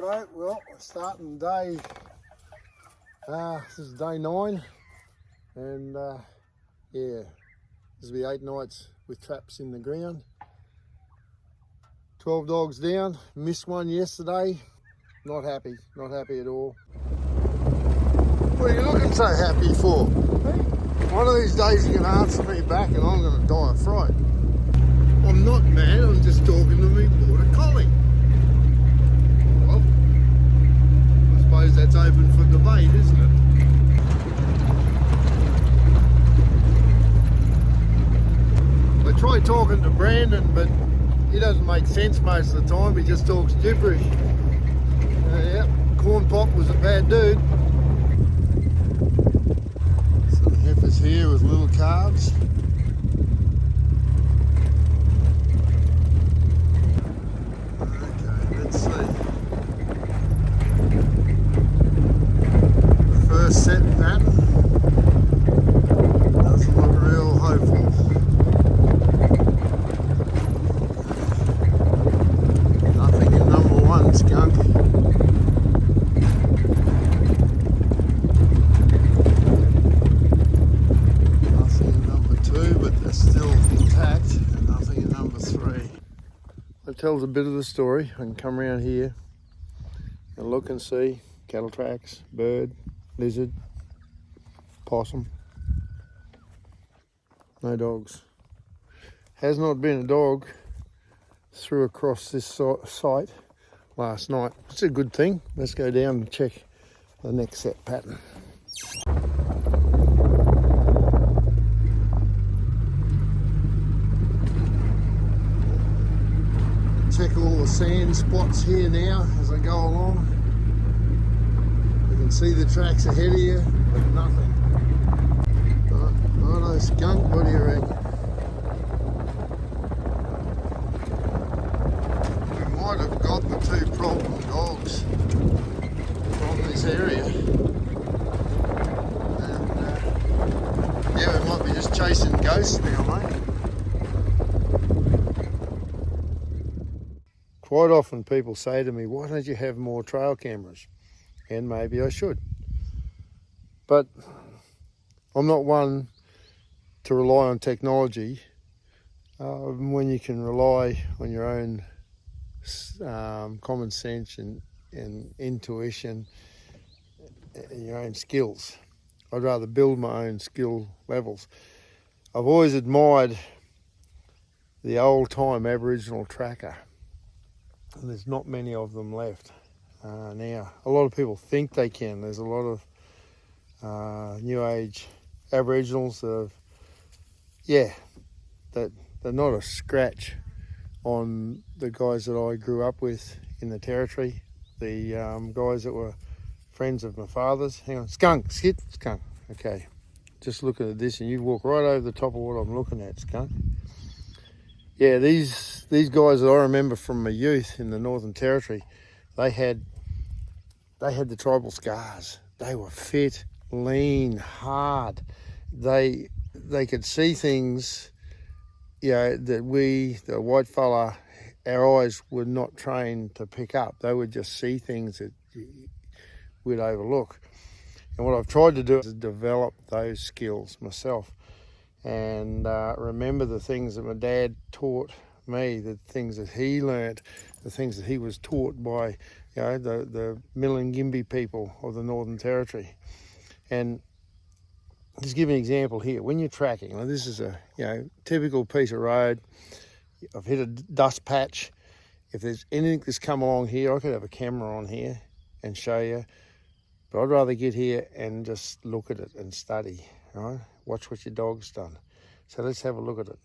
Right, well, we're starting day, this is day 9, and yeah, this will be 8 nights with traps in the ground. 12 dogs down, missed one yesterday, not happy at all. What are you looking so happy for? One of these days you're going to answer me back and I'm going to die of fright. I'm not mad, I'm just talking to me border collie. Well, I suppose that's open for debate, isn't it? I try talking to Brandon, but he doesn't make sense most of the time, he just talks gibberish. Yeah, Corn Pop was a bad dude. Some heifers here with little calves. Okay, let's see. The first set pattern doesn't look real hopeful. Nothing in number 1, Skunk. Nothing in number 2, but they're still intact, and nothing in number 3. That tells a bit of the story. I can come around here and look and see cattle tracks, bird, lizard, possum. No dogs. Has not been a dog through across this site last night. It's a good thing. Let's go down and check the next set pattern. Check all the sand spots here now as I go along. You can see the tracks ahead of you, but nothing. Righto, Skunk, what do you reckon? We might have got the 2 problem dogs from this area. And yeah, we might be just chasing ghosts now, mate. Quite often people say to me, why don't you have more trail cameras? And maybe I should. But I'm not one to rely on technology when you can rely on your own common sense and intuition and your own skills. I'd rather build my own skill levels. I've always admired the old-time Aboriginal tracker. And there's not many of them left now. A lot of people think they can. There's a lot of new age Aboriginals that that they're not a scratch on the guys that I grew up with in the territory. The guys that were friends of my father's. Hang on, Skunk, sit, Skunk. Okay, just looking at this and you walk right over the top of what I'm looking at, Skunk. Yeah, these guys that I remember from my youth in the Northern Territory, they had the tribal scars. They were fit, lean, hard. They could see things, you know, that we, the white fella, our eyes were not trained to pick up. They would just see things that we'd overlook. And what I've tried to do is develop those skills myself. And remember the things that my dad taught me, the things that he learnt, the things that he was taught by, you know, the Milingimbi people of the Northern Territory. And just give you an example here. When you're tracking, now this is a typical piece of road. I've hit a dust patch. If there's anything that's come along here, I could have a camera on here and show you. But I'd rather get here and just look at it and study, right? Watch what your dog's done. So let's have a look at it.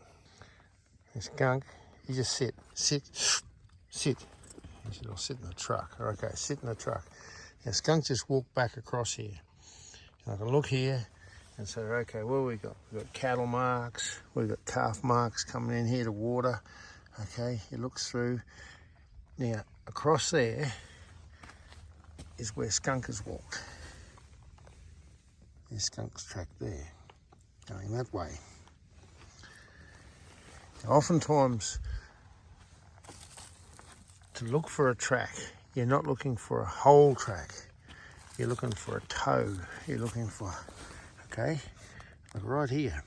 Skunk, you just sit. He said, I'll sit in the truck. Okay, sit in the truck. Now Skunk just walked back across here. And I can look here and say, okay, what have we got? We've got cattle marks, we've got calf marks coming in here to water. Okay, he looks through. Now, across there is where Skunk has walked. There's Skunk's track there, going that way. Oftentimes, to look for a track, you're not looking for a whole track. You're looking for a toe. You're looking for, okay, like right here.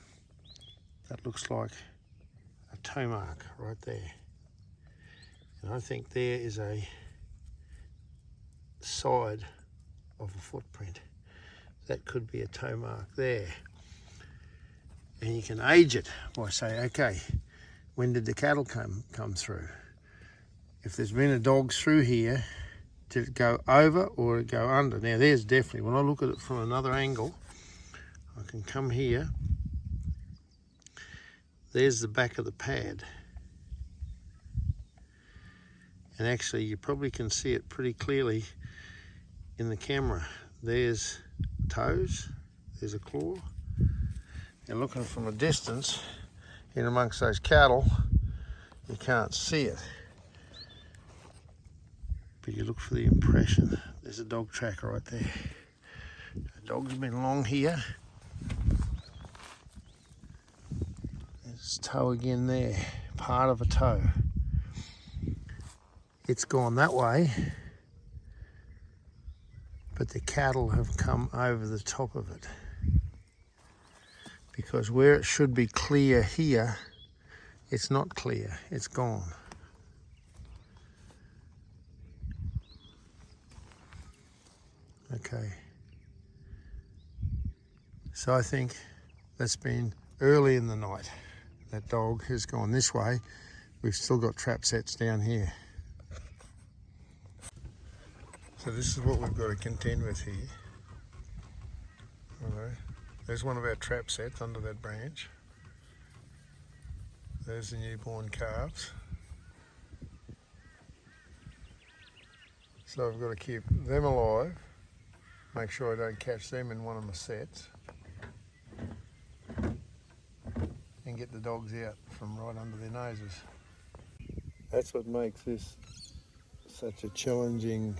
That looks like a toe mark right there. And I think there is a side of a footprint. That could be a toe mark there. And you can age it by saying, okay, when did the cattle come through? If there's been a dog through here, did it go over or go under? Now there's definitely, when I look at it from another angle, I can come here. There's the back of the pad. And actually you probably can see it pretty clearly in the camera. There's toes, there's a claw. And looking from a distance in amongst those cattle, you can't see it. But you look for the impression. There's a dog track right there. The dog's been along here. There's toe again there, part of a toe. It's gone that way, but the cattle have come over the top of it. Because where it should be clear here, it's not clear, it's gone. Okay. So I think that's been early in the night. That dog has gone this way. We've still got trap sets down here. So this is what we've got to contend with here. All right. There's one of our trap sets under that branch. There's the newborn calves. So I've got to keep them alive, make sure I don't catch them in one of my sets, and get the dogs out from right under their noses. That's what makes this such a challenging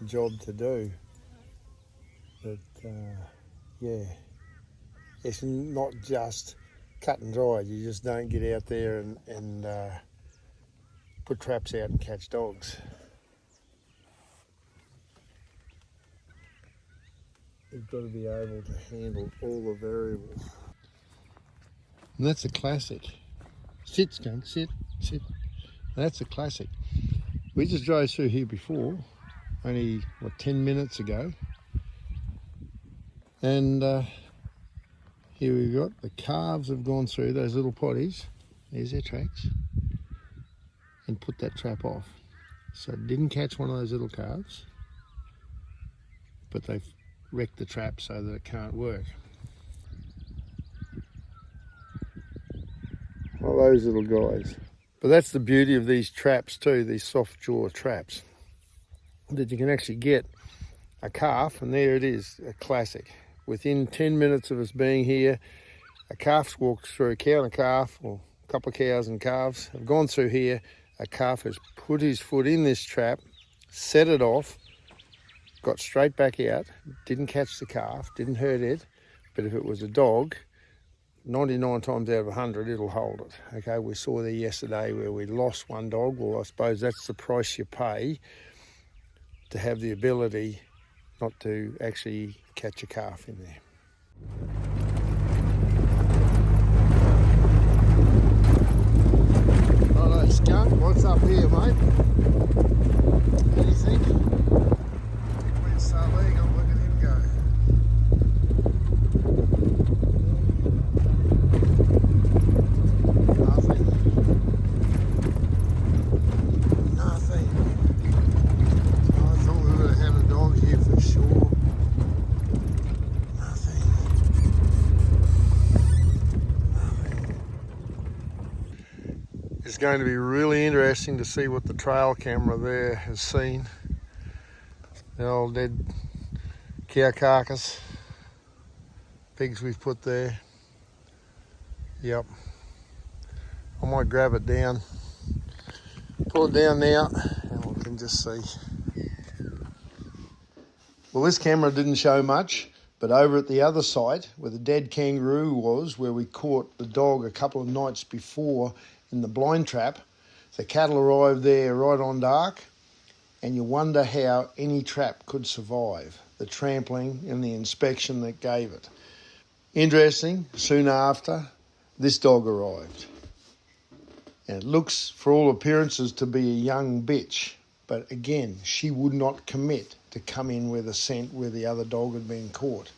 job to do. But yeah, it's not just cut and dry. You just don't get out there and put traps out and catch dogs. You've got to be able to handle all the variables. And that's a classic. Sit, Skunk, sit, sit. That's a classic. We just drove through here before, only, 10 minutes ago. And here we've got the calves have gone through those little potties. There's their tracks. And put that trap off. So it didn't catch one of those little calves, but they've wrecked the trap so that it can't work. Well, those little guys. But that's the beauty of these traps too, these soft jaw traps, that you can actually get a calf, and there it is, a classic. Within 10 minutes of us being here, a calf's walked through, a cow and a calf, or a couple of cows and calves have gone through here. A calf has put his foot in this trap, set it off, got straight back out, didn't catch the calf, didn't hurt it, but if it was a dog, 99 times out of 100 it'll hold it. Okay, we saw there yesterday where we lost one dog. Well, I suppose that's the price you pay to have the ability not to actually catch a calf in there. Righto, Skunk, what's up here, mate? What do you think? He went so legal, look at him go. Nothing. I thought we would have had a dog here for sure. Nothing. It's going to be really interesting to see what the trail camera there has seen. The old dead cow carcass, pigs we've put there. Yep. I might grab it down, pull it down now, and we can just see. Well, this camera didn't show much, but over at the other site where the dead kangaroo was, where we caught the dog a couple of nights before in the blind trap, the cattle arrived there right on dark, and you wonder how any trap could survive the trampling and the inspection that gave it. Interesting, soon after, this dog arrived. And it looks, for all appearances, to be a young bitch. But again, she would not commit to come in with a scent where the other dog had been caught.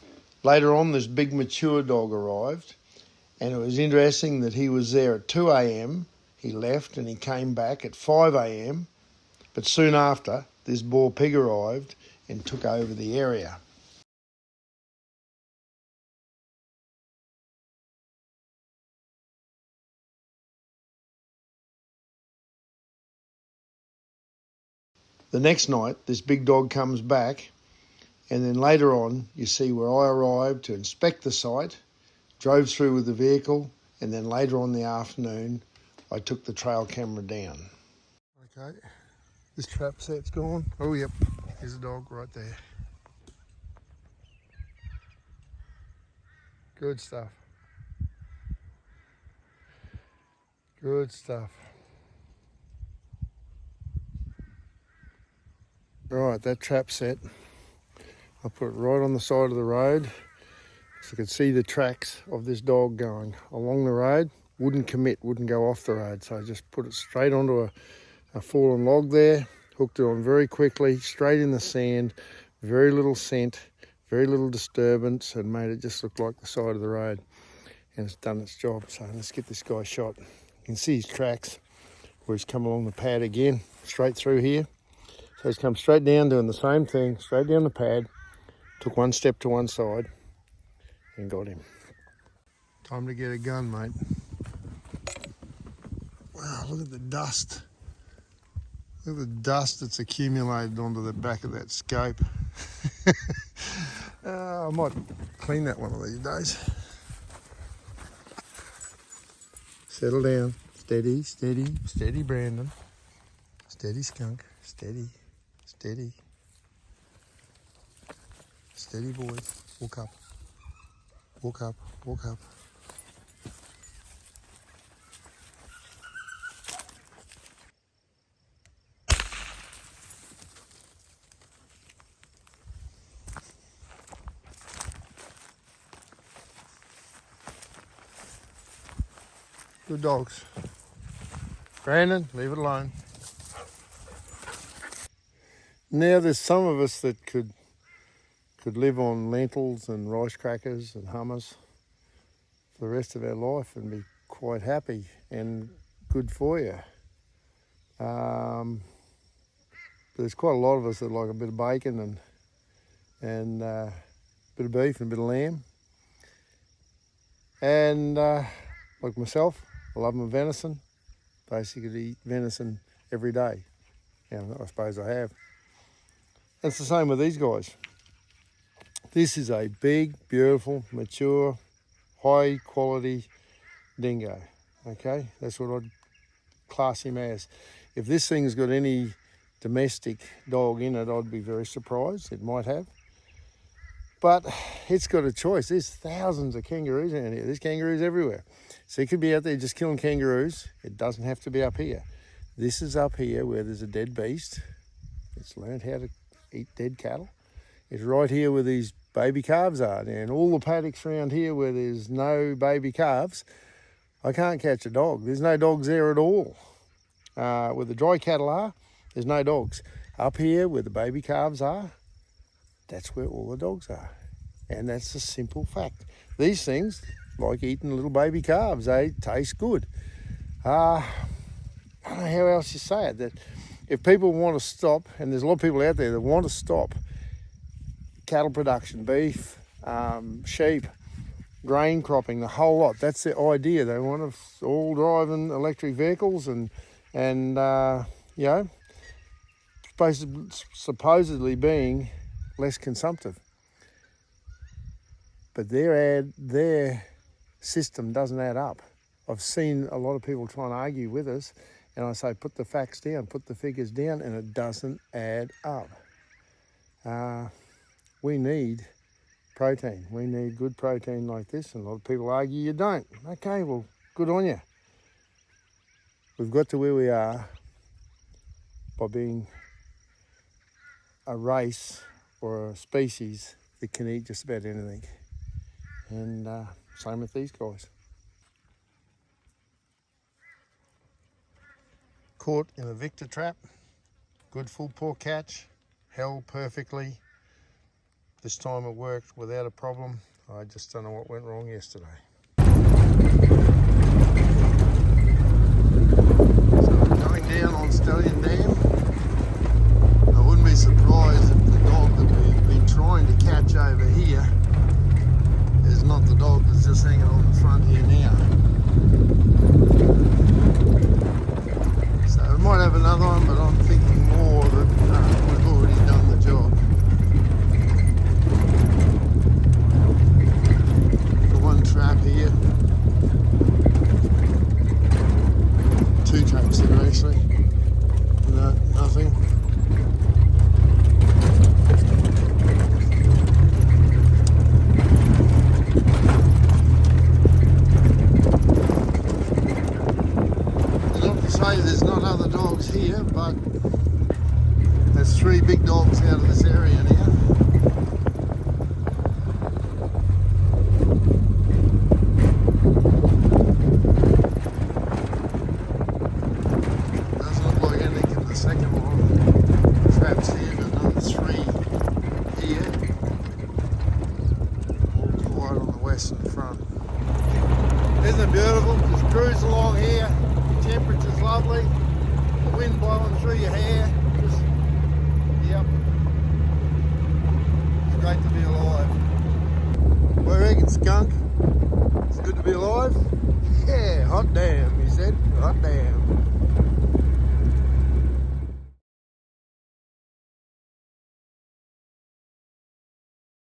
Later on, this big mature dog arrived, and it was interesting that he was there at 2 a.m. He left and he came back at 5 a.m. But soon after, this boar pig arrived and took over the area. The next night, this big dog comes back, and then later on, you see where I arrived to inspect the site, drove through with the vehicle, and then later on in the afternoon, I took the trail camera down. Okay, this trap set's gone. Oh, yep, there's a dog right there. Good stuff. Good stuff. Right, that trap set, I put it right on the side of the road so you could see the tracks of this dog going along the road. Wouldn't commit, wouldn't go off the road. So I just put it straight onto a fallen log there, hooked it on very quickly, straight in the sand, very little scent, very little disturbance, and made it just look like the side of the road. And it's done its job. So let's get this guy shot. You can see his tracks where he's come along the pad again, straight through here. So he's come straight down doing the same thing, straight down the pad, took one step to one side and got him. Time to get a gun, mate. Wow, look at the dust. Look at the dust that's accumulated onto the back of that scope. I might clean that one of these days. Settle down. Steady, steady, steady, Brandon. Steady, Skunk. Steady, steady. Steady, boys. Walk up. Walk up, walk up. Good dogs. Brandon, leave it alone. Now there's some of us that could live on lentils and rice crackers and hummus for the rest of our life and be quite happy and good for you. But there's quite a lot of us that like a bit of bacon and a bit of beef and a bit of lamb. And like myself, I love my venison. Basically eat venison every day. Yeah, I suppose I have. It's the same with these guys. This is a big, beautiful, mature, high quality dingo. Okay, that's what I'd class him as. If this thing's got any domestic dog in it, I'd be very surprised. It might have. But it's got a choice. There's thousands of kangaroos around here. There's kangaroos everywhere. So it could be out there just killing kangaroos. It doesn't have to be up here. This is up here where there's a dead beast. It's learned how to eat dead cattle. It's right here where these baby calves are. And all the paddocks around here where there's no baby calves, I can't catch a dog. There's no dogs there at all. Where the dry cattle are, there's no dogs. Up here where the baby calves are, that's where all the dogs are. And that's a simple fact. These things, like eating little baby calves, they taste good. I don't know how else you say it, that if people want to stop, and there's a lot of people out there that want to stop cattle production, beef, sheep, grain cropping, the whole lot. That's the idea. They want us all driving electric vehicles and you know, supposedly being less consumptive. But their system doesn't add up. I've seen a lot of people try and argue with us, and I say, put the facts down, put the figures down, and it doesn't add up. We need protein. We need good protein like this, and a lot of people argue you don't. Okay, well, good on you. We've got to where we are by being a race or a species that can eat just about anything. And same with these guys. Caught in a Victor trap, good full pour catch, held perfectly. This time it worked without a problem. I just don't know what went wrong yesterday. So we're going down on Stallion Dam. I wouldn't be surprised if the dog that we've been trying to catch over here is not the dog that's just hanging on the front here now. So we might have another one, but I'm thinking more that we've already done the job. The one trap here. Two traps here actually. No, nothing. There's not other dogs here, but there's 3 big dogs out of this area now. Doesn't look like anything in the second one. Traps here, but another 3 here. All quiet on the western front. Isn't it beautiful? Just cruise along here. Temperature's lovely, the wind blowing through your hair, just, yep, it's great to be alive. What do you reckon, Skunk? It's good to be alive? Yeah, hot damn, he said, hot damn.